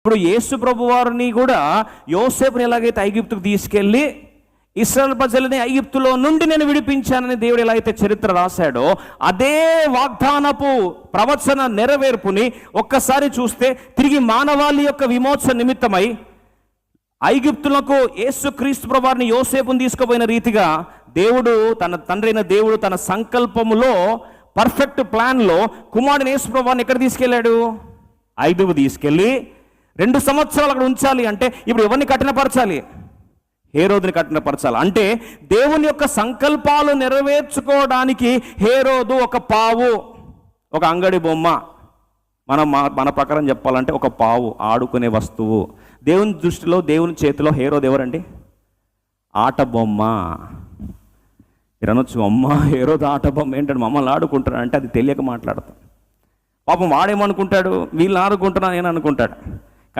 ఇప్పుడు యేసు ప్రభు వారిని కూడా యోసేపుని ఎలాగైతే ఐగుప్తుకు తీసుకెళ్ళి ఇశ్రాయేలు ప్రజలని ఐగుప్తులో నుండి నేను విడిపించానని దేవుడు ఎలా అయితే చరిత్ర రాశాడో, అదే వాగ్దానపు ప్రవచన నెరవేర్పుని ఒక్కసారి చూస్తే తిరిగి మానవాళి యొక్క విమోచన నిమిత్తమై ఐగుప్తులకు యేసుక్రీస్తు ప్రభువారిని యోసేపుని తీసుకుపోయిన రీతిగా దేవుడు తన తండ్రి అయిన దేవుడు తన సంకల్పములో పర్ఫెక్ట్ ప్లాన్లో కుమారుని యేసు ప్రభువారిని ఎక్కడ తీసుకెళ్ళాడు? ఐగుప్తుకు తీసుకెళ్ళి 2 సంవత్సరాలు అక్కడ ఉంచాలి. అంటే ఇప్పుడు ఎవరిని కఠినపరచాలి? హేరోదుని కఠినపరచాలి. అంటే దేవుని యొక్క సంకల్పాలు నెరవేర్చుకోవడానికి హేరోదు ఒక పావు, ఒక అంగడి బొమ్మ. మన ప్రకారం చెప్పాలంటే ఒక పావు, ఆడుకునే వస్తువు. దేవుని దృష్టిలో, దేవుని చేతిలో హేరోదు ఎవరండి? ఆట బొమ్మ. మీరు అనొచ్చు, అమ్మ హేరోదు ఆట బొమ్మ ఏంటంటే మమ్మల్ని ఆడుకుంటారు అంటే అది తెలియక మాట్లాడతాం. పాపం వాడేమనుకుంటాడు, వీళ్ళని ఆడుకుంటున్నా నేను అనుకుంటాడు.